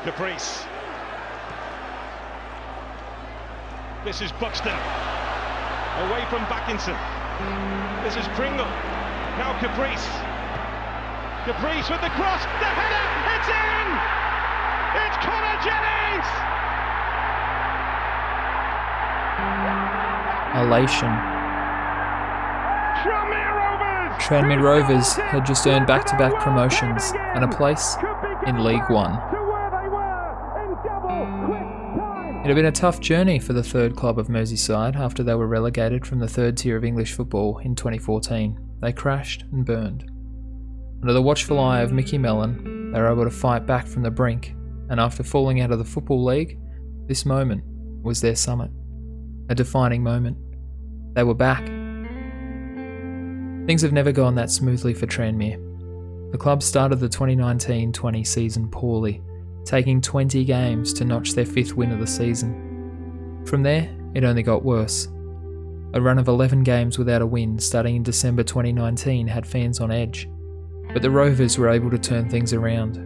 Caprice. This is Buxton. Away from Backinson. This is Pringle. Now Caprice. Caprice with the cross. The header. It's in. It's Connor Jennings. Elation. Tranmere Rovers had just earned back-to-back promotions and a place in League One. It had been a tough journey for the third club of Merseyside after they were relegated from the third tier of English football in 2014. They crashed and burned. Under the watchful eye of Mickey Mellon, they were able to fight back from the brink, and after falling out of the Football League, this moment was their summit. A defining moment. They were back. Things have never gone that smoothly for Tranmere. The club started the 2019-20 season poorly, taking 20 games to notch their 5th win of the season. From there, it only got worse. A run of 11 games without a win starting in December 2019 had fans on edge, but the Rovers were able to turn things around.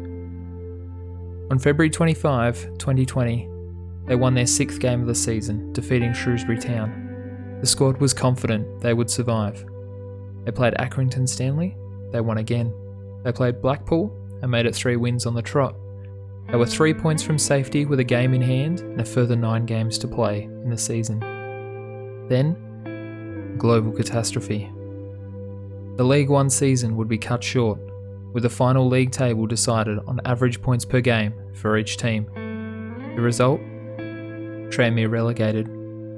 On February 25, 2020, they won their 6th game of the season, defeating Shrewsbury Town. The squad was confident they would survive. They played Accrington Stanley, they won again. They played Blackpool and made it 3 wins on the trot. They were 3 points from safety with a game in hand and a further 9 games to play in the season. Then, global catastrophe. The League One season would be cut short, with the final league table decided on average points per game for each team. The result? Tranmere relegated,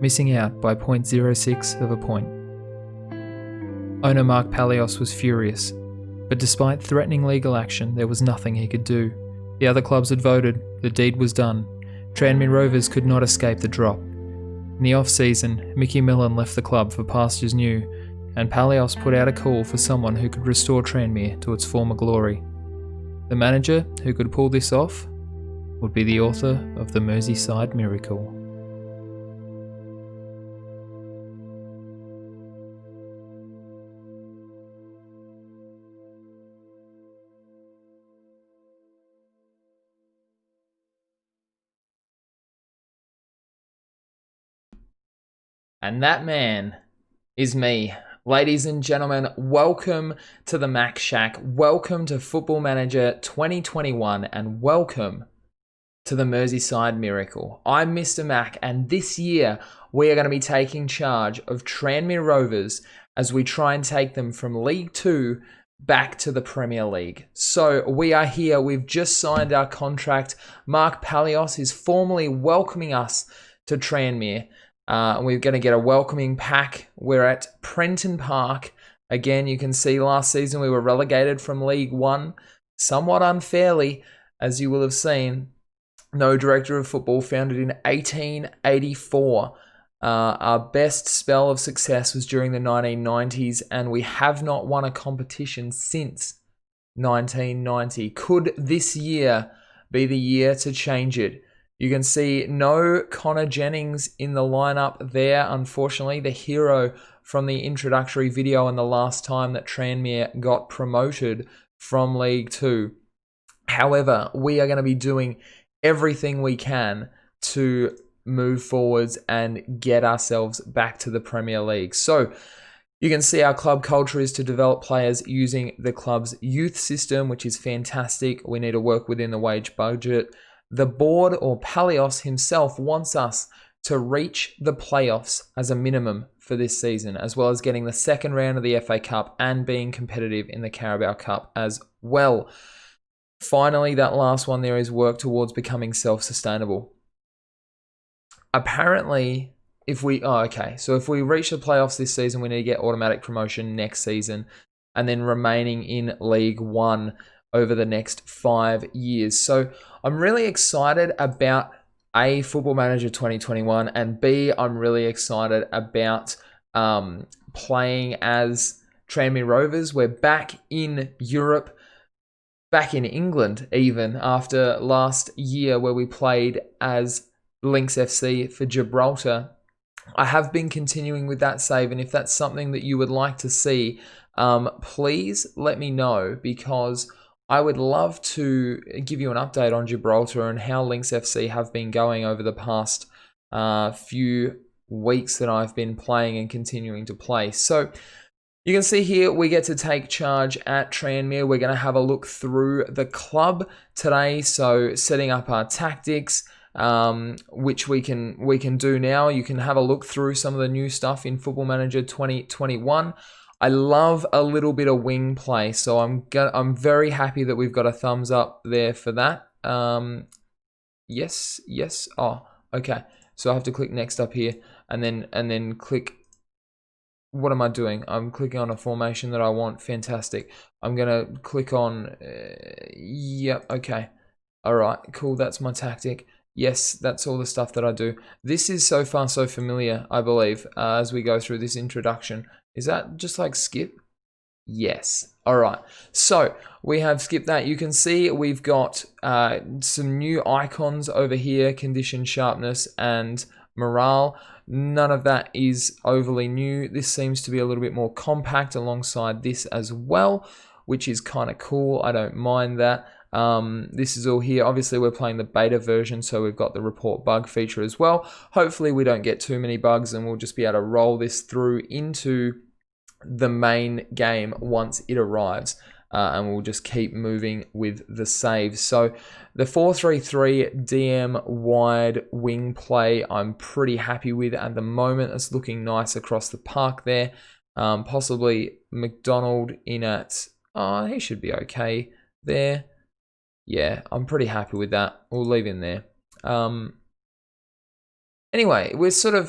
missing out by 0.06 of a point. Owner Mark Palios was furious, but despite threatening legal action, there was nothing he could do. The other clubs had voted, the deed was done. Tranmere Rovers could not escape the drop. In the off-season, Mickey Mellon left the club for pastures new, and Palios put out a call for someone who could restore Tranmere to its former glory. The manager who could pull this off would be the author of the Merseyside Miracle. And that man is me. Ladies and gentlemen, welcome to the Mac Shack. Welcome to Football Manager 2021 and welcome to the Merseyside Miracle. I'm Mr. Mac and this year we are going to be taking charge of Tranmere Rovers as we try and take them from League 2 back to the Premier League. So we are here. We've just signed our contract. Mark Palios is formally welcoming us to Tranmere. We're going to get a welcoming pack. We're at Prenton Park. Again, you can see last season we were relegated from League One, somewhat unfairly, as you will have seen. No director of football, founded in 1884. Our best spell of success was during the 1990s, and we have not won a competition since 1990. Could this year be the year to change it? You can see no Connor Jennings in the lineup there, unfortunately, the hero from the introductory video and the last time that Tranmere got promoted from League 2. However, we are going to be doing everything we can to move forwards and get ourselves back to the Premier League. So, you can see our club culture is to develop players using the club's youth system, which is fantastic. We need to work within the wage budget. The board, or Palios himself, wants us to reach the playoffs as a minimum for this season, as well as getting the second round of the FA Cup and being competitive in the Carabao Cup as well. Finally, that last one there is work towards becoming self-sustainable. Apparently, if we reach the playoffs this season, we need to get automatic promotion next season and then remaining in League One over the next 5 years. So I'm really excited about A, Football Manager 2021, and B, I'm really excited about playing as Tranmere Rovers. We're back in Europe, back in England even, after last year where we played as Lynx FC for Gibraltar. I have been continuing with that save, and if that's something that you would like to see, please let me know, because I would love to give you an update on Gibraltar and how Lynx FC have been going over the past few weeks that I've been playing and continuing to play. So you can see here we get to take charge at Tranmere. We're going to have a look through the club today. So setting up our tactics, which we can do now. You can have a look through some of the new stuff in Football Manager 2021. I love a little bit of wing play, so I'm very happy that we've got a thumbs up there for that. Yes. Oh, okay. So I have to click next up here, and then click. What am I doing? I'm clicking on a formation that I want. Fantastic. I'm gonna click on. Yep. Okay. All right. Cool. That's my tactic. Yes, that's all the stuff that I do. This is so far so familiar, I believe, as we go through this introduction. Is that just like skip? Yes. All right. So we have skipped that. You can see we've got some new icons over here, condition, sharpness, and morale. None of that is overly new. This seems to be a little bit more compact alongside this as well, which is kind of cool. I don't mind that. This is all here. Obviously, we're playing the beta version, so we've got the report bug feature as well. Hopefully, we don't get too many bugs, and we'll just be able to roll this through into the main game once it arrives, and we'll just keep moving with the saves. So the 4-3-3 DM wide wing play I'm pretty happy with at the moment. It's looking nice across the park there. Possibly McDonald in at, he should be okay there. Yeah, I'm pretty happy with that. We'll leave him there. Anyway,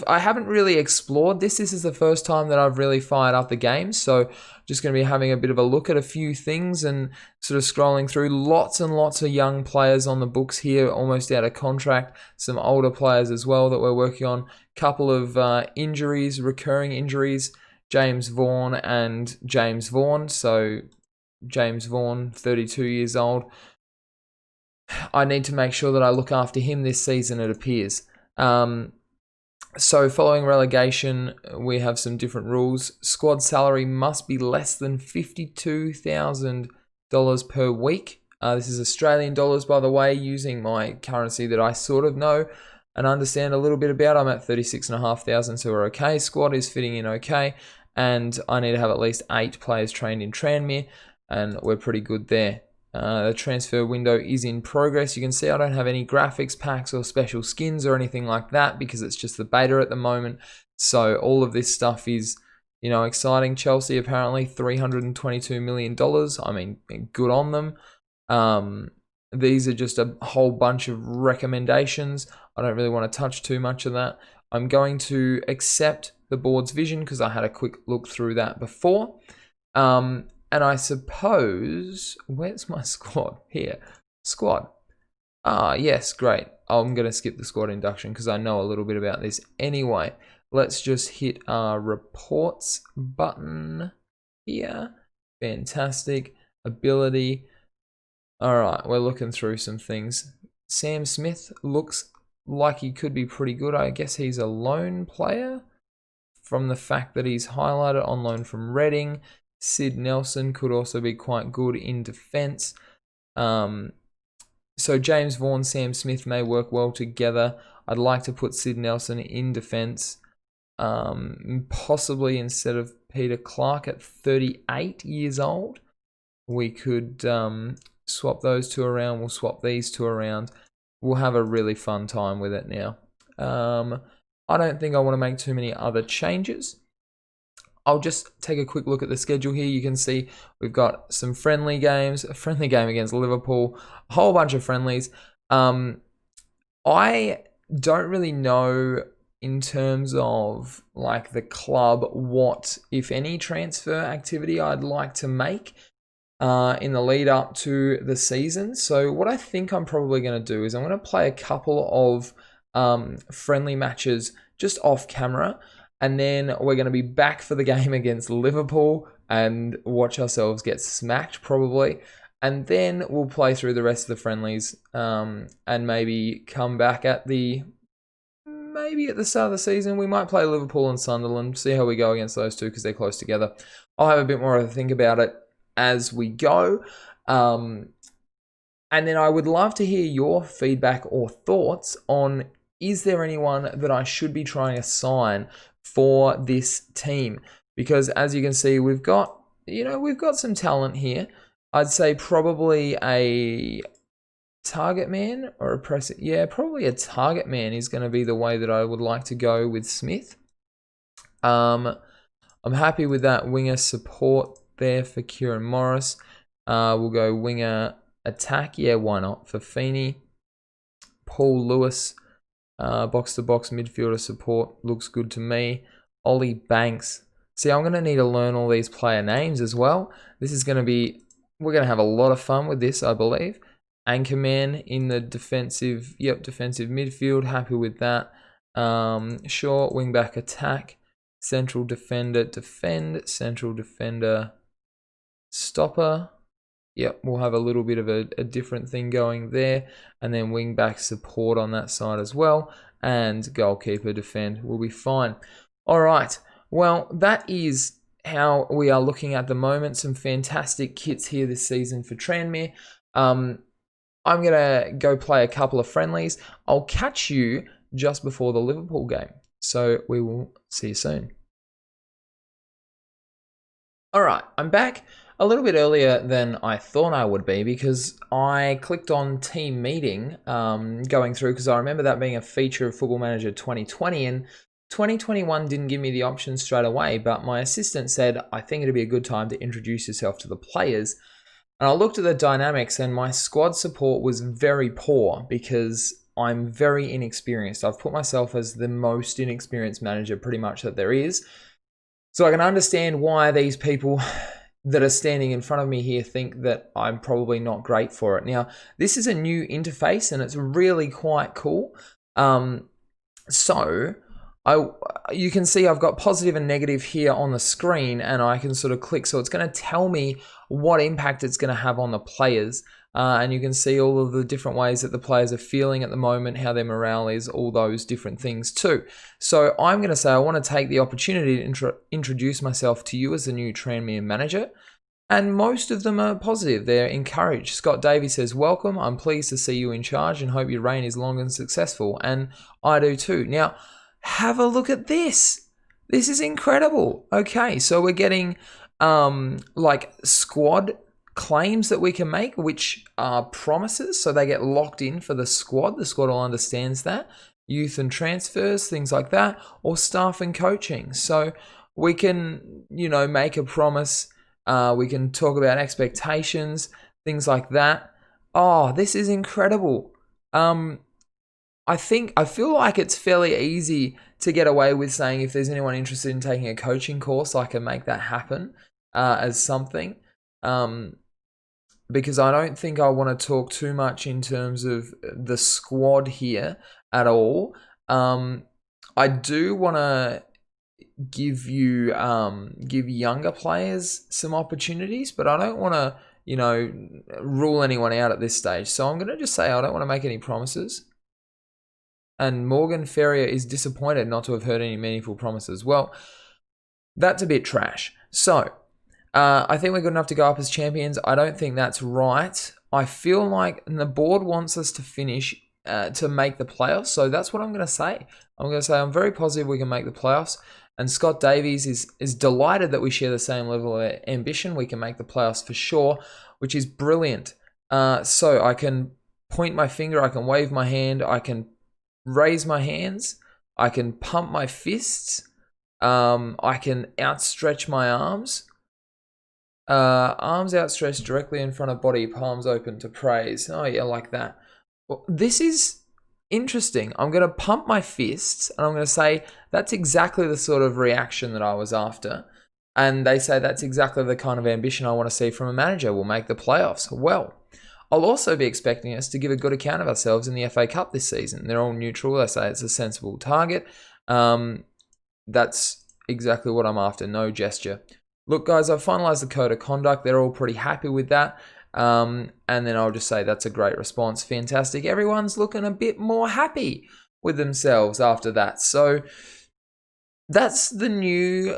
I haven't really explored this. This is the first time that I've really fired up the game. So just going to be having a bit of a look at a few things and sort of scrolling through. Lots and lots of young players on the books here, almost out of contract. Some older players as well that we're working on. Couple of injuries, recurring injuries. James Vaughan and James Vaughan. So James Vaughan, 32 years old. I need to make sure that I look after him this season, it appears. So following relegation, we have some different rules. Squad salary must be less than $52,000 per week. This is Australian dollars, by the way, using my currency that I sort of know and understand a little bit about. I'm at 36,500, so we're okay. Squad is fitting in okay. And I need to have at least 8 players trained in Tranmere, and we're pretty good there. The transfer window is in progress. You can see I don't have any graphics packs or special skins or anything like that because it's just the beta at the moment. So all of this stuff is, exciting. Chelsea apparently $322 million. I mean, good on them. These are just a whole bunch of recommendations. I don't really want to touch too much of that. I'm going to accept the board's vision because I had a quick look through that before. And I suppose, where's my squad? Here, squad. Yes, great. I'm going to skip the squad induction because I know a little bit about this anyway. Let's just hit our reports button here. Fantastic. Ability. All right, we're looking through some things. Sam Smith looks like he could be pretty good. I guess he's a loan player from the fact that he's highlighted on loan from Reading. Sid Nelson could also be quite good in defence. So James Vaughan, Sam Smith may work well together. I'd like to put Sid Nelson in defence, possibly instead of Peter Clark at 38 years old. We could swap those two around. We'll swap these two around. We'll have a really fun time with it now. I don't think I want to make too many other changes. I'll just take a quick look at the schedule here. You can see we've got some friendly games, a friendly game against Liverpool, a whole bunch of friendlies. I don't really know in terms of like the club what, if any, transfer activity I'd like to make in the lead up to the season. So what I think I'm probably going to do is I'm going to play a couple of friendly matches just off camera. And then we're going to be back for the game against Liverpool and watch ourselves get smacked probably. And then we'll play through the rest of the friendlies and maybe come back at the start of the season. We might play Liverpool and Sunderland, see how we go against those two because they're close together. I'll have a bit more of a think about it as we go. And then I would love to hear your feedback or thoughts on, is there anyone that I should be trying to sign for this team? Because as you can see, we've got some talent here. I'd say probably a target man or a press. Yeah, probably a target man is going to be the way that I would like to go with Smith. I'm happy with that winger support there for Kieran Morris. We'll go winger attack. Yeah, why not? For Feeney. Paul Lewis, box-to-box midfielder support. Looks good to me. Ollie Banks. See, I'm going to need to learn all these player names as well. This is going to be... We're going to have a lot of fun with this, I believe. Anchorman in the defensive midfield. Happy with that. Short wing-back attack. Central defender defend. Central defender stopper. Yep, we'll have a little bit of a different thing going there. And then wing-back support on that side as well. And goalkeeper defend will be fine. All right, well, that is how we are looking at the moment. Some fantastic kits here this season for Tranmere. I'm going to go play a couple of friendlies. I'll catch you just before the Liverpool game. So we will see you soon. All right, I'm back a little bit earlier than I thought I would be because I clicked on team meeting going through, because I remember that being a feature of Football Manager 2020, and 2021 didn't give me the option straight away, but my assistant said, I think it'd be a good time to introduce yourself to the players. And I looked at the dynamics and my squad support was very poor because I'm very inexperienced. I've put myself as the most inexperienced manager pretty much that there is. So I can understand why these people that are standing in front of me here think that I'm probably not great for it. Now, this is a new interface and it's really quite cool. You can see I've got positive and negative here on the screen and I can sort of click. So it's going to tell me what impact it's going to have on the players. And you can see all of the different ways that the players are feeling at the moment, how their morale is, all those different things too. So I'm going to say I want to take the opportunity to introduce myself to you as the new Tranmere manager. And most of them are positive. They're encouraged. Scott Davies says, welcome. I'm pleased to see you in charge and hope your reign is long and successful. And I do too. Now, have a look at this. This is incredible. Okay, so we're getting like squad claims that we can make, which are promises. So they get locked in for the squad. The squad all understands that. Youth and transfers, things like that, or staff and coaching. So we can, make a promise. We can talk about expectations, things like that. Oh, this is incredible. I feel like it's fairly easy to get away with saying if there's anyone interested in taking a coaching course, I can make that happen as something. Because I don't think I want to talk too much in terms of the squad here at all. I do want to give younger players some opportunities, but I don't want to, rule anyone out at this stage. So I'm going to just say I don't want to make any promises. And Morgan Ferrier is disappointed not to have heard any meaningful promises. Well, that's a bit trash. So I think we're good enough to go up as champions. I don't think that's right. I feel like the board wants us to finish to make the playoffs. So that's what I'm going to say. I'm going to say I'm very positive we can make the playoffs. And Scott Davies is delighted that we share the same level of ambition. We can make the playoffs for sure, which is brilliant. So I can point my finger, I can wave my hand, I can raise my hands, I can pump my fists, I can outstretch my arms. Arms outstretched directly in front of body, palms open to praise. Oh yeah, like that. Well, this is interesting. I'm going to pump my fists and I'm going to say that's exactly the sort of reaction that I was after. And they say that's exactly the kind of ambition I want to see from a manager. We'll make the playoffs. Well, I'll also be expecting us to give a good account of ourselves in the FA Cup this season. They're all neutral. They say it's a sensible target. That's exactly what I'm after. No gesture. Look, guys, I've finalised the code of conduct. They're all pretty happy with that. And then I'll just say that's a great response. Fantastic. Everyone's looking a bit more happy with themselves after that. So that's the new,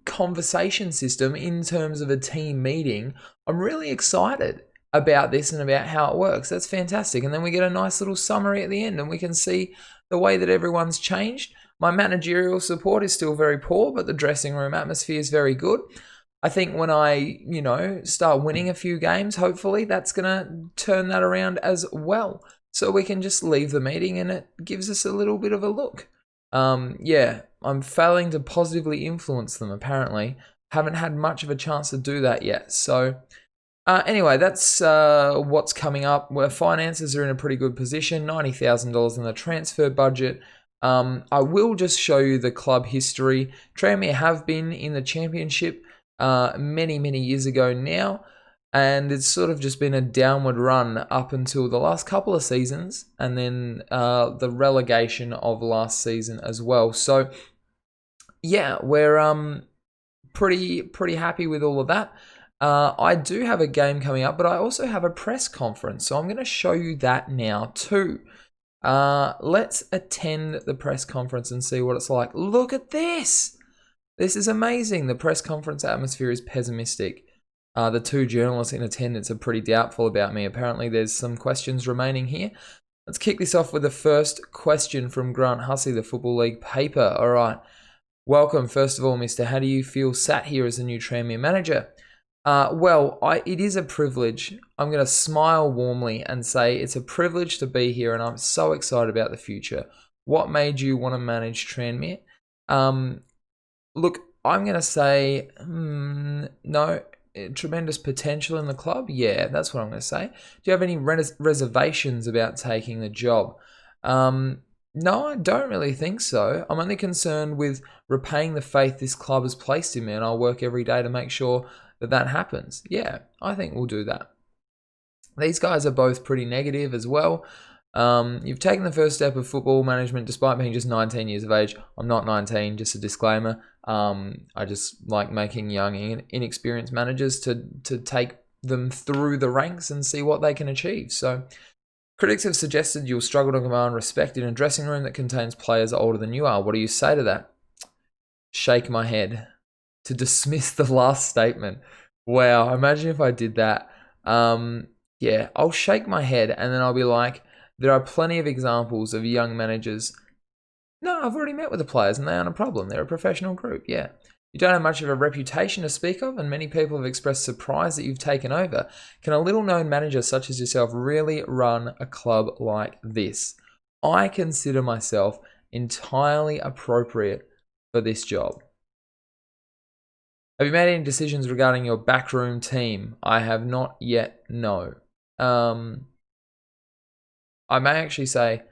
conversation system in terms of a team meeting. I'm really excited. about this and about how it works. That's fantastic. And then we get a nice little summary at the end and we can see the way that everyone's changed. My managerial support is still very poor, but the dressing room atmosphere is very good. I think when I, start winning a few games, hopefully that's going to turn that around as well. So we can just leave the meeting and it gives us a little bit of a look. I'm failing to positively influence them, apparently. Haven't had much of a chance to do that yet. So anyway, that's what's coming up. Where finances are in a pretty good position, $90,000 in the transfer budget. I will just show you the club history. Tranmere have been in the championship many, many years ago now. And it's sort of just been a downward run up until the last couple of seasons. And then the relegation of last season as well. So yeah, we're pretty happy with all of that. I do have a game coming up, but I also have a press conference. So I'm going to show you that now too. Let's attend the press conference and see what it's like. Look at this. This is amazing. The press conference atmosphere is pessimistic. The two journalists in attendance are pretty doubtful about me. Apparently there's some questions remaining here. Let's kick this off with the first question from Grant Hussey, the Football League paper. All right. Welcome, first of all, Mr. How do you feel sat here as the new Tranmere manager? It is a privilege. I'm going to smile warmly and say it's a privilege to be here and I'm so excited about the future. What made you want to manage Tranmere? Look, I'm going to say, no, tremendous potential in the club. Yeah, that's what I'm going to say. Do you have any reservations about taking the job? No, I don't really think so. I'm only concerned with repaying the faith this club has placed in me, and I'll work every day to make sure that happens. Yeah, I think we'll do that. These guys are both pretty negative as well. You've taken the first step of football management despite being just 19 years of age. I'm not 19, just a disclaimer. I just like making young, inexperienced managers to take them through the ranks and see what they can achieve. So critics have suggested you'll struggle to command respect in a dressing room that contains players older than you are. What do you say to that? Shake my head to dismiss the last statement. Wow, imagine if I did that. Yeah, I'll shake my head and then I'll be like, there are plenty of examples of young managers. No, I've already met with the players and they aren't a problem. They're a professional group, yeah. You don't have much of a reputation to speak of, and many people have expressed surprise that you've taken over. Can a little-known manager such as yourself really run a club like this? I consider myself entirely appropriate for this job. Have you made any decisions regarding your backroom team? I have not yet, no. I may actually say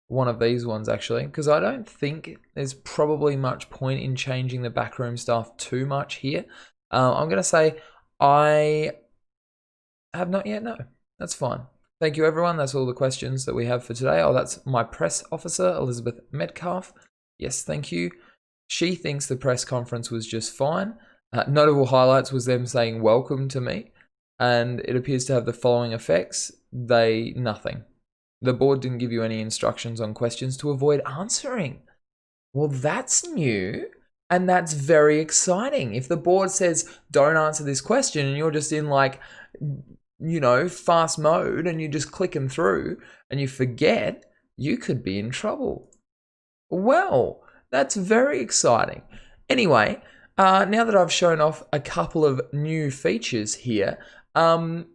one of these ones actually, because I don't think there's probably much point in changing the backroom stuff too much here. I'm going to say I have not yet, no. That's fine. Thank you, everyone. That's all the questions that we have for today. Oh, that's my press officer, Elizabeth Metcalf. Yes, thank you. She thinks the press conference was just fine. Notable highlights was them saying welcome to me, and it appears to have the following effects. Nothing. The board didn't give you any instructions on questions to avoid answering. Well, that's new, and that's very exciting. If the board says, don't answer this question, and you're just in fast mode, and you're just clicking through, and you forget, you could be in trouble. Well, that's very exciting. Anyway, now that I've shown off a couple of new features here, I'm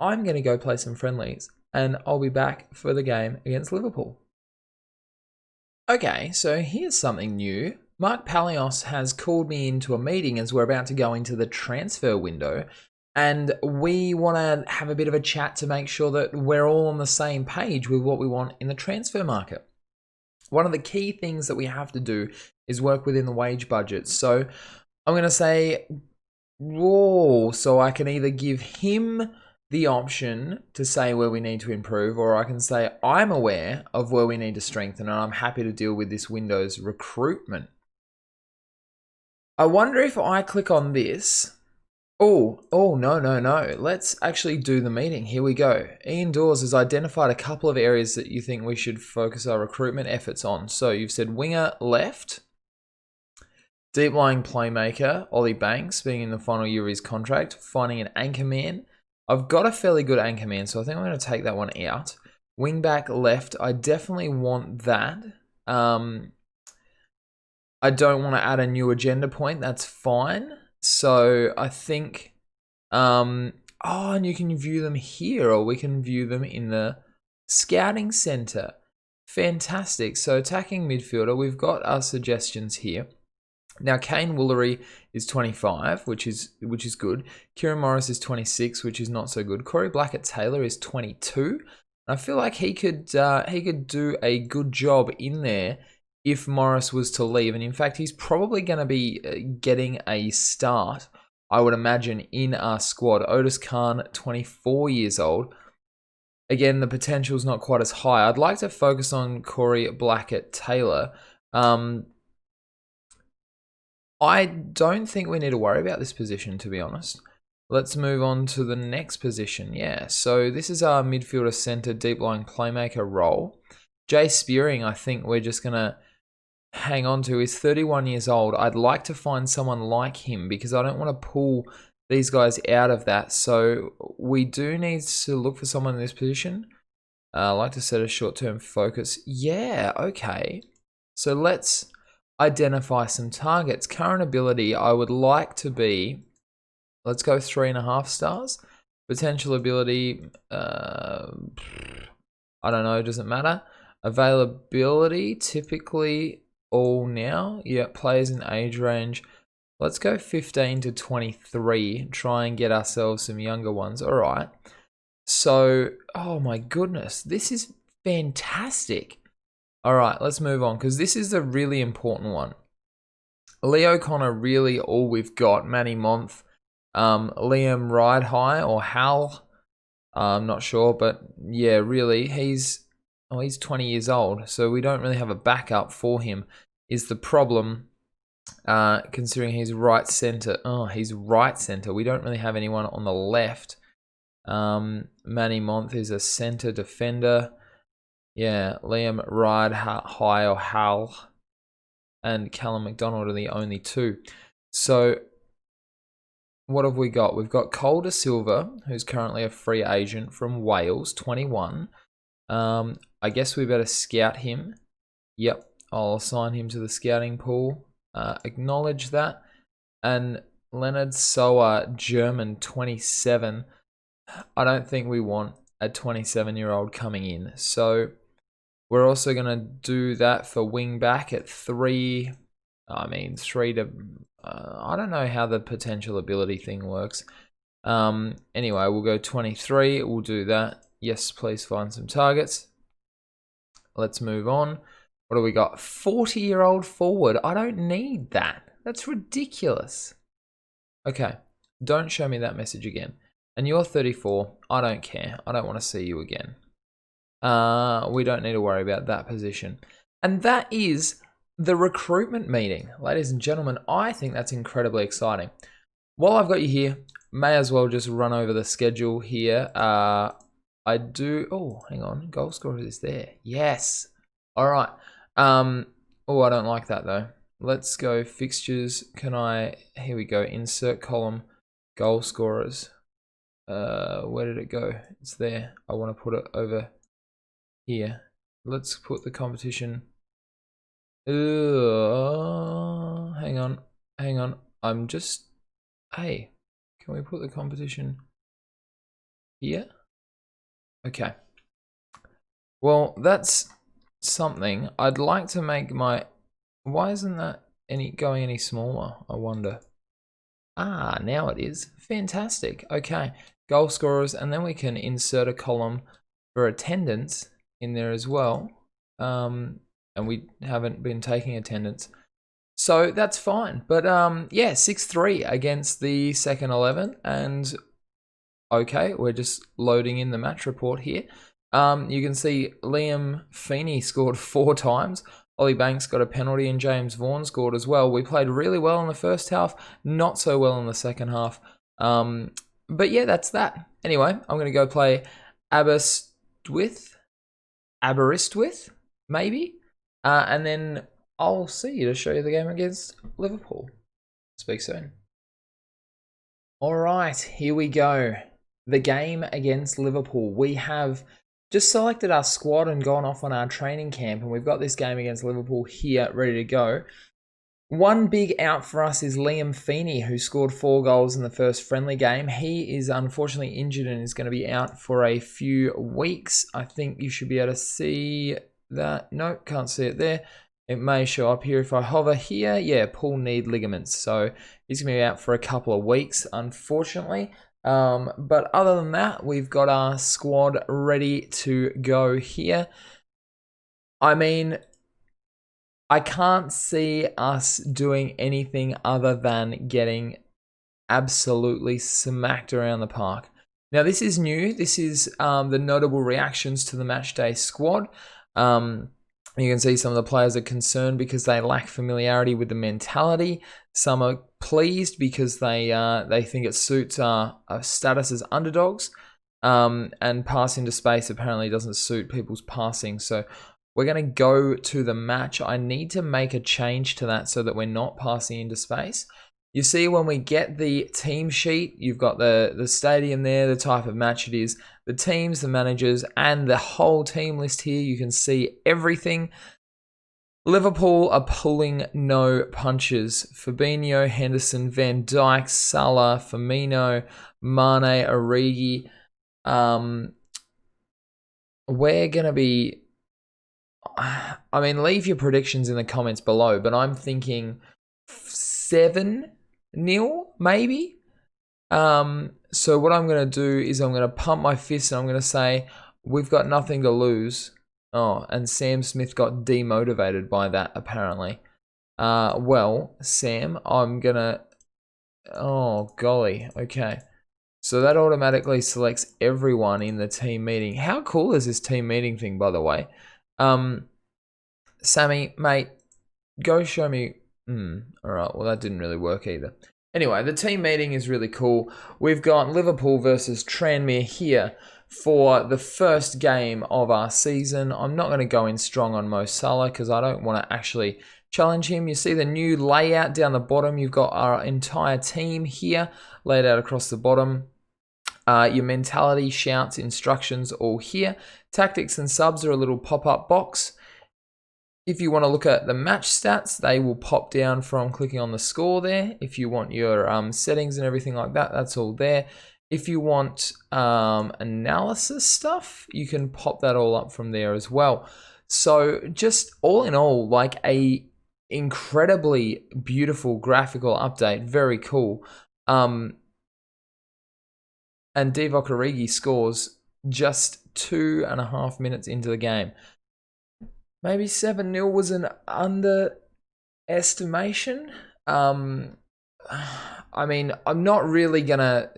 going to go play some friendlies. And I'll be back for the game against Liverpool. Okay, so here's something new. Mark Palios has called me into a meeting as we're about to go into the transfer window. And we want to have a bit of a chat to make sure that we're all on the same page with what we want in the transfer market. One of the key things that we have to do is work within the wage budget. So I'm going to say, whoa, so I can either give him the option to say where we need to improve, or I can say I'm aware of where we need to strengthen and I'm happy to deal with this window's recruitment. I wonder if I click on this. No. Let's actually do the meeting. Here we go. Ian Dawes has identified a couple of areas that you think we should focus our recruitment efforts on. So you've said winger left, deep lying playmaker, Ollie Banks being in the final year of his contract, finding an anchor man, I've got a fairly good anchor man, so I think I'm going to take that one out. Wing back left, I definitely want that. I don't want to add a new agenda point. That's fine. So I think, and you can view them here, or we can view them in the scouting center. Fantastic. So attacking midfielder, we've got our suggestions here. Now, Kane Woolery is 25, which is good. Kieran Morris is 26, which is not so good. Corey Blackett-Taylor is 22. I feel like he could do a good job in there if Morris was to leave. And in fact, he's probably going to be getting a start, I would imagine, in our squad. Otis Khan, 24 years old. Again, the potential's not quite as high. I'd like to focus on Corey Blackett-Taylor. I don't think we need to worry about this position, to be honest. Let's move on to the next position. Yeah, so this is our midfielder center deep line playmaker role. Jay Spearing, I think we're just going to hang on to. He's 31 years old. I'd like to find someone like him because I don't want to pull these guys out of that. So we do need to look for someone in this position. I like to set a short-term focus. Yeah, okay. So let's identify some targets. Current ability, I would like to be, let's go 3.5 stars. Potential ability, I don't know, doesn't matter. Availability, typically all now. Yeah, players in age range. Let's go 15 to 23. Try and get ourselves some younger ones. All right. So, oh my goodness, this is fantastic. All right, let's move on because this is a really important one. Leo Connor, really all we've got. Manny Month, Liam Ridehigh or Hal, I'm not sure, but yeah, really, he's 20 years old, so we don't really have a backup for him. Is the problem, considering he's right center? Oh, he's right center. We don't really have anyone on the left. Manny Month is a center defender. Yeah, Liam Ridehigh or Hal and Callum McDonald are the only two. So what have we got? We've got Cole De Silva, who's currently a free agent from Wales, 21. I guess we better scout him. Yep, I'll assign him to the scouting pool. Acknowledge that. And Leonard Soa, German, 27. I don't think we want a 27-year-old coming in. So we're also going to do that for wing back at 3. I mean, 3 to... I don't know how the potential ability thing works. Anyway, we'll go 23. We'll do that. Yes, please find some targets. Let's move on. What do we got? 40-year-old forward. I don't need that. That's ridiculous. Okay, don't show me that message again. And you're 34. I don't care. I don't want to see you again. We don't need to worry about that position. And that is the recruitment meeting. Ladies and gentlemen, I think that's incredibly exciting. While I've got you here, may as well just run over the schedule here. I do... Oh, hang on. Goal scorer is there. Yes. All right. Oh, I don't like that, though. Let's go fixtures. Can I... Here we go. Insert column. Goal scorers. Where did it go? It's there. I want to put it over here. Let's put the competition... hang on. I'm just... Hey, can we put the competition here? Okay. Well, that's something. I'd like to make my... Why isn't that going any smaller? I wonder. Ah, now it is. Fantastic. Okay. Goal scorers, and then we can insert a column for attendance in there as well. And we haven't been taking attendance. So that's fine. But yeah, 6-3 against the second 11. And okay, we're just loading in the match report here. You can see Liam Feeney scored 4 times. Ollie Banks got a penalty and James Vaughan scored as well. We played really well in the first half, not so well in the second half. But yeah, that's that. Anyway, I'm going to go play Aberystwyth, maybe. And then I'll see you to show you the game against Liverpool. Speak soon. All right, here we go. the game against Liverpool. We have just selected our squad and gone off on our training camp, and we've got this game against Liverpool here ready to go. One big out for us is Liam Feeney, who scored 4 goals in the first friendly game. He is unfortunately injured and is going to be out for a few weeks. I think you should be able to see that. No, can't see it there. It may show up here if I hover here. Yeah, pull knee ligaments. So he's going to be out for a couple of weeks, unfortunately. But other than that, we've got our squad ready to go here. I mean, I can't see us doing anything other than getting absolutely smacked around the park. Now, this is new. This is the notable reactions to the matchday squad. You can see some of the players are concerned because they lack familiarity with the mentality. Some are pleased because they think it suits our status as underdogs. And pass into space apparently doesn't suit people's passing. So we're going to go to the match. I need to make a change to that so that we're not passing into space. You see when we get the team sheet, you've got the stadium there, the type of match it is, the teams, the managers, and the whole team list here. You can see everything. Liverpool are pulling no punches. Fabinho, Henderson, Van Dijk, Salah, Firmino, Mane, Origi. We're going to be... I mean, leave your predictions in the comments below, but I'm thinking 7-0, maybe? So what I'm going to do is I'm going to pump my fist and I'm going to say, we've got nothing to lose. Oh, and Sam Smith got demotivated by that, apparently. Well, Sam, I'm going to... Oh, golly. Okay. So that automatically selects everyone in the team meeting. How cool is this team meeting thing, by the way? Sammy, mate, go show me... Alright, well that didn't really work either. Anyway, the team meeting is really cool. We've got Liverpool versus Tranmere here for the first game of our season. I'm not going to go in strong on Mo Salah because I don't want to actually challenge him. You see the new layout down the bottom. You've got our entire team here laid out across the bottom. Your mentality, shouts, instructions all here. Tactics and subs are a little pop-up box. If you want to look at the match stats, they will pop down from clicking on the score there. If you want your settings and everything like that, that's all there. If you want analysis stuff, you can pop that all up from there as well. So just all in all, like a incredibly beautiful graphical update. Very cool. And Divock Origi scores just 2.5 minutes into the game. Maybe 7-0 was an underestimation. I mean, I'm not really going to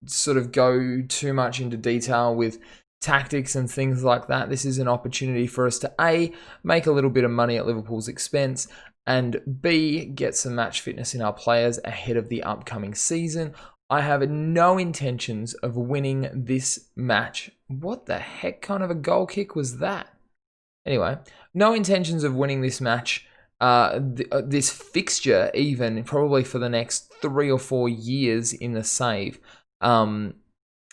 sort of go too much into detail with tactics and things like that. This is an opportunity for us to A, make a little bit of money at Liverpool's expense, and B, get some match fitness in our players ahead of the upcoming season. I have no intentions of winning this match. What the heck kind of a goal kick was that? Anyway, no intentions of winning this match, this fixture even, probably for the next 3 or 4 years in the save. While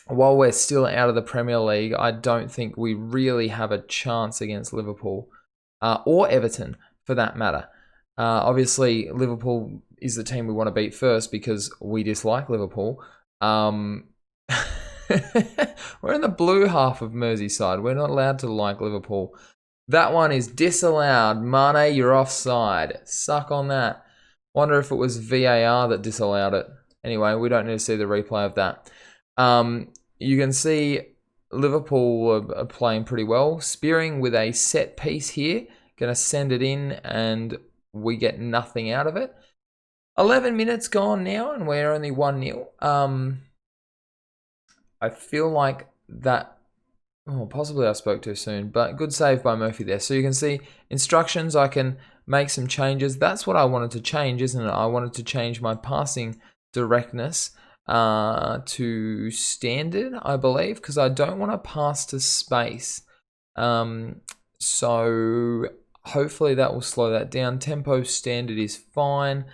we're still out of the Premier League, I don't think we really have a chance against Liverpool, or Everton for that matter. Obviously, Liverpool is the team we want to beat first because we dislike Liverpool. We're in the blue half of Merseyside. We're not allowed to like Liverpool. That one is disallowed. Mane, you're offside. Suck on that. Wonder if it was VAR that disallowed it. Anyway, we don't need to see the replay of that. You can see Liverpool are playing pretty well. Spearing with a set piece here. Going to send it in and we get nothing out of it. 11 minutes gone now and we're only 1-0. I feel like that... Oh, possibly I spoke too soon, but good save by Murphy there. So you can see instructions, I can make some changes. That's what I wanted to change, isn't it? I wanted to change my passing directness to standard, I believe, because I don't want to pass to space. So hopefully that will slow that down. Tempo standard is fine.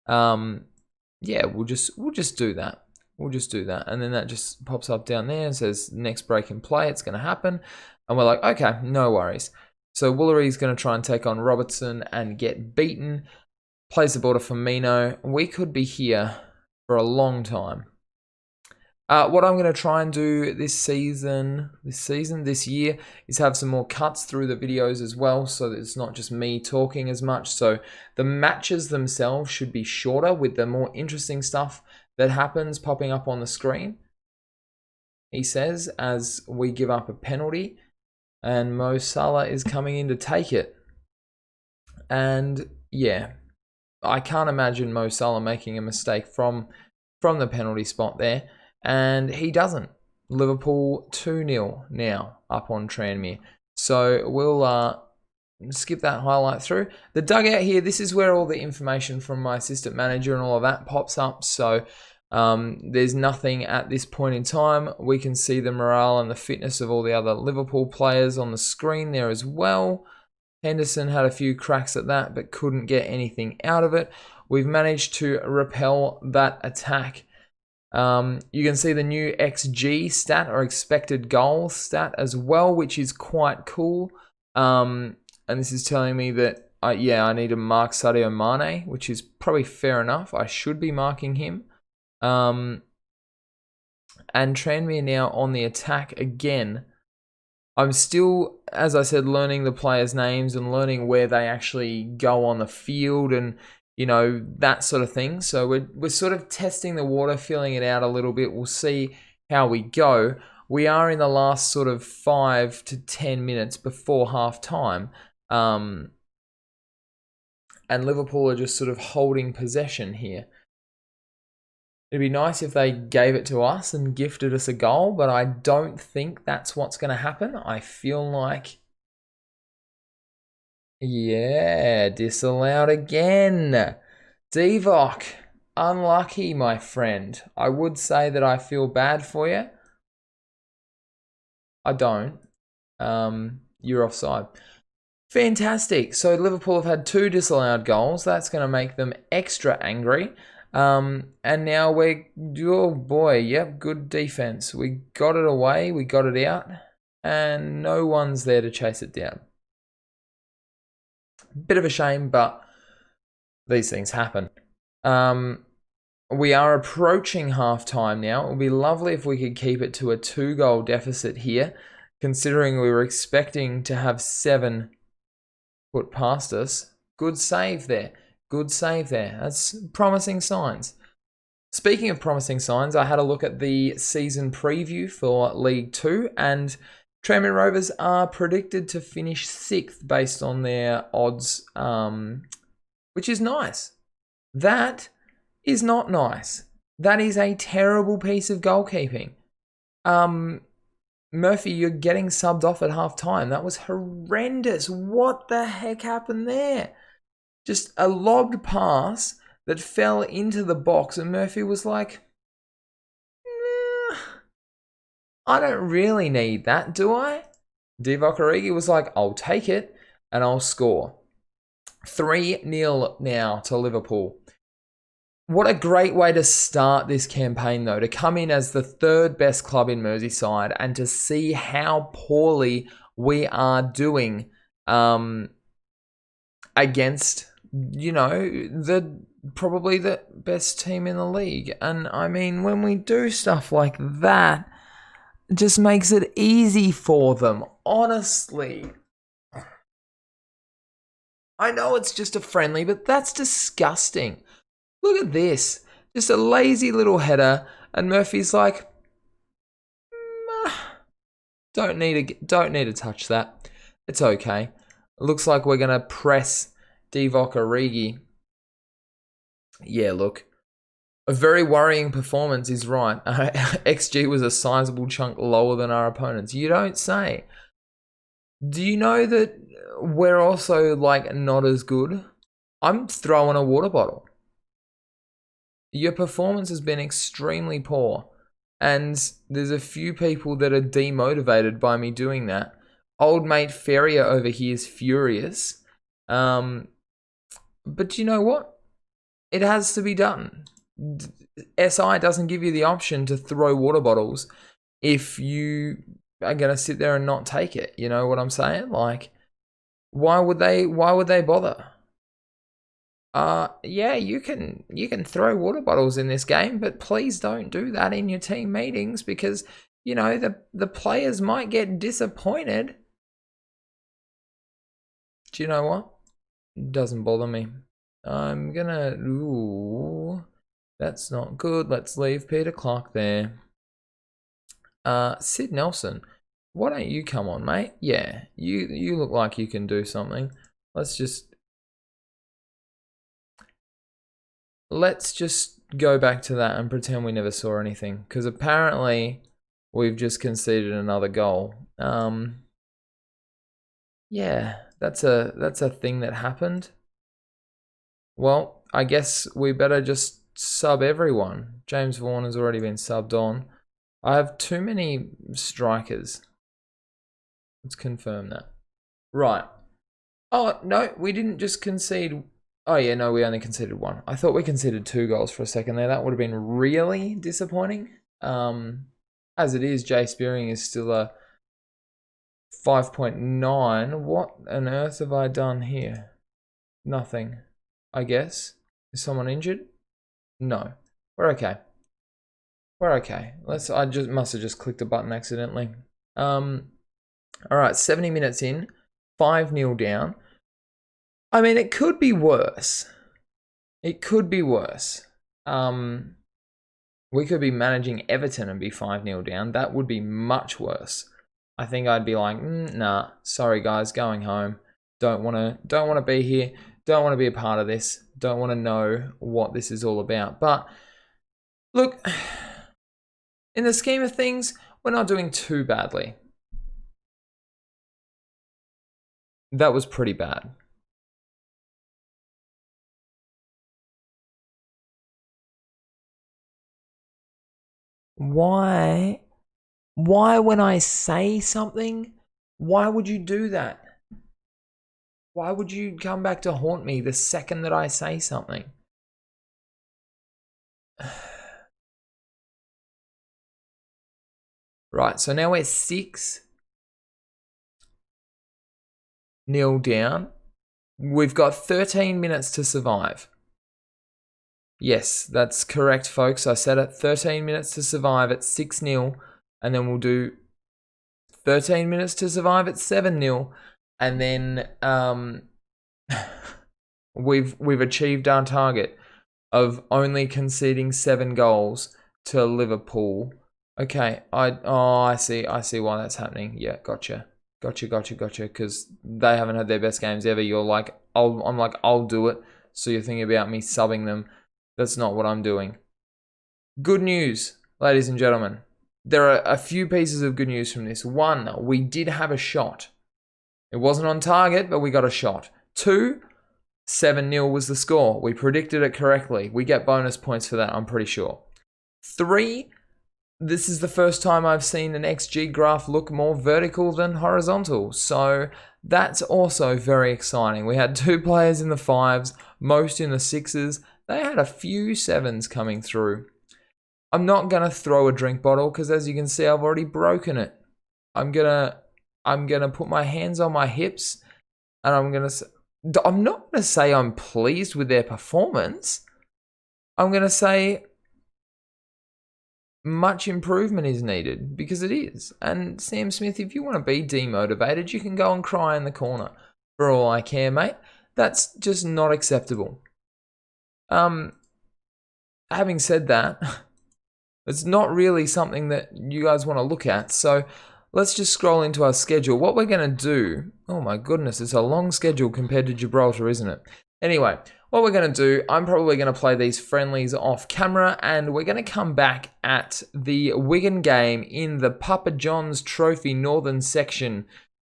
Yeah, we'll just do that. we'll just do that. And then that just pops up down there and says next break in play, it's going to happen. And we're like, okay, no worries. So Woolery's going to try and take on Robertson and get beaten. Plays the ball to Firmino. We could be here for a long time. What I'm going to try and do this year, is have some more cuts through the videos as well, so that it's not just me talking as much. So the matches themselves should be shorter with the more interesting stuff that happens popping up on the screen. He says, as we give up a penalty, and Mo Salah is coming in to take it. And yeah, I can't imagine Mo Salah making a mistake from the penalty spot there. And he doesn't. Liverpool 2-0 now up on Tranmere. So we'll skip that highlight through. The dugout here, this is where all the information from my assistant manager and all of that pops up. So there's nothing at this point in time. We can see the morale and the fitness of all the other Liverpool players on the screen there as well. Henderson had a few cracks at that, but couldn't get anything out of it. We've managed to repel that attack. You can see the new XG stat, or expected goal stat as well, which is quite cool. And this is telling me that, I need to mark Sadio Mane, which is probably fair enough. I should be marking him. And Tranmere now on the attack again. I'm still, as I said, learning the players' names and learning where they actually go on the field and, you know, that sort of thing. So we're sort of testing the water, feeling it out a little bit. We'll see how we go. We are in the last sort of 5 to 10 minutes before half time. And Liverpool are just sort of holding possession here. It'd be nice if they gave it to us and gifted us a goal, but I don't think that's what's going to happen. I feel like... Yeah, disallowed again. Divock, unlucky, my friend. I would say that I feel bad for you. I don't. You're offside. Fantastic. So Liverpool have had 2 disallowed goals. That's going to make them extra angry. And now oh boy, yep, good defense. We got it away, we got it out, and no one's there to chase it down. Bit of a shame, but these things happen. We are approaching half-time now. It would be lovely if we could keep it to a 2-goal deficit here, considering we were expecting to have 7 put past us. Good save there. Good save there. That's promising signs. Speaking of promising signs, I had a look at the season preview for League 2, and Tranmere Rovers are predicted to finish 6th based on their odds, which is nice. That is not nice. That is a terrible piece of goalkeeping. Murphy, you're getting subbed off at half time. That was horrendous. What the heck happened there? Just a lobbed pass that fell into the box, and Murphy was like, nah, I don't really need that, do I? Divock Origi was like, I'll take it and I'll score. 3-0 now to Liverpool. What a great way to start this campaign, though, to come in as the 3rd best club in Merseyside and to see how poorly we are doing against, you know, probably the best team in the league. And I mean, when we do stuff like that, it just makes it easy for them, honestly. I know it's just a friendly, but that's disgusting. Look at this. Just a lazy little header, and Murphy's like, don't need to touch that. It's okay. It looks like we're going to press Divock Origi. Yeah, look. A very worrying performance is right. XG was a sizable chunk lower than our opponents. You don't say. Do you know that we're also, like, not as good? I'm throwing a water bottle. Your performance has been extremely poor. And there's a few people that are demotivated by me doing that. Old mate Ferrier over here is furious. But you know what? It has to be done. SI doesn't give you the option to throw water bottles if you are going to sit there and not take it. You know what I'm saying? Like, why would they bother? Yeah, you can throw water bottles in this game, but please don't do that in your team meetings because, you know, the players might get disappointed. Do you know what? It doesn't bother me. I'm gonna... Ooh, that's not good. Let's leave Peter Clark there. Sid Nelson, why don't you come on, mate? Yeah, you look like you can do something. Let's just go back to that and pretend we never saw anything, because apparently we've just conceded another goal. Yeah, that's a thing that happened. Well, I guess we better just sub everyone. James Vaughan has already been subbed on. I have too many strikers. Let's confirm that. Right. Oh, no, we didn't just concede. Oh, yeah, no, we only conceded one. I thought we conceded 2 goals for a second there. That would have been really disappointing. As it is, Jay Spearing is still a 5.9. What on earth have I done here? Nothing, I guess. Is someone injured? No. We're okay. We're okay. I must have just clicked a button accidentally. Alright, 70 minutes in. 5-0 down. I mean, it could be worse. It could be worse. We could be managing Everton and be 5-0 down. That would be much worse. I think I'd be like, nah, sorry guys, going home. Don't want to be here. Don't want to be a part of this. Don't want to know what this is all about. But look, in the scheme of things, we're not doing too badly. That was pretty bad. Why when I say something, why would you do that? Why would you come back to haunt me the second that I say something? Right, so now we're 6-0 down. We've got 13 minutes to survive. Yes, that's correct, folks. I said it. 13 minutes to survive at 6-0, and then we'll do 13 minutes to survive at 7-0, and then we've achieved our target of only conceding 7 goals to Liverpool. Okay, I see why that's happening. Yeah, gotcha. Because they haven't had their best games ever. You're like, I'm like, I'll do it. So you're thinking about me subbing them. That's not what I'm doing. Good news, ladies and gentlemen. There are a few pieces of good news from this. 1, we did have a shot. It wasn't on target, but we got a shot. 2, 7-0 was the score. We predicted it correctly. We get bonus points for that, I'm pretty sure. 3, this is the first time I've seen an XG graph look more vertical than horizontal. So that's also very exciting. We had 2 players in the 5s, most in the 6s. They had a few 7s coming through. I'm not going to throw a drink bottle because, as you can see, I've already broken it. I'm gonna put my hands on my hips and I'm not going to say I'm pleased with their performance. I'm going to say much improvement is needed, because it is. And Sam Smith, if you want to be demotivated, you can go and cry in the corner. For all I care, mate. That's just not acceptable. Having said that, it's not really something that you guys want to look at. So let's just scroll into our schedule. What we're going to do, oh my goodness, it's a long schedule compared to Gibraltar, isn't it? Anyway, what we're going to do, I'm probably going to play these friendlies off camera, and we're going to come back at the Wigan game in the Papa John's Trophy Northern Section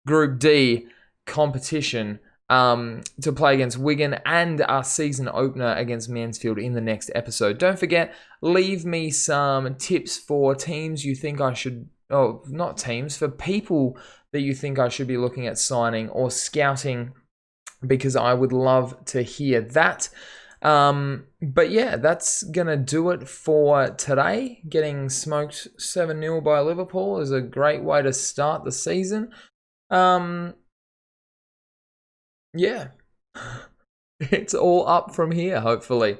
Group D competition to play against Wigan and our season opener against Mansfield in the next episode. Don't forget, leave me some tips for teams you think I should, oh, not teams, for people that you think I should be looking at signing or scouting, because I would love to hear that. But yeah, that's going to do it for today. Getting smoked 7-0 by Liverpool is a great way to start the season. Yeah. It's all up from here, hopefully.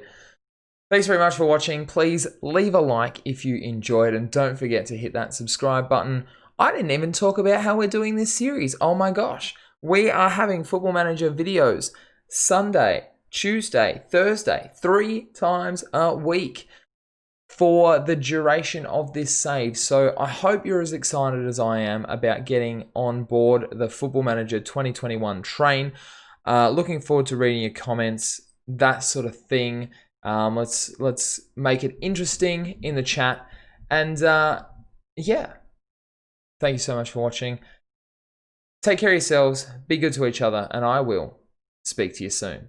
Thanks very much for watching. Please leave a like if you enjoyed, and don't forget to hit that subscribe button. I didn't even talk about how we're doing this series. Oh my gosh. We are having Football Manager videos Sunday, Tuesday, Thursday, 3 times a week for the duration of this save. So I hope you're as excited as I am about getting on board the Football Manager 2021 train. Looking forward to reading your comments, that sort of thing. Let's make it interesting in the chat. And yeah, thank you so much for watching. Take care of yourselves, be good to each other, and I will speak to you soon.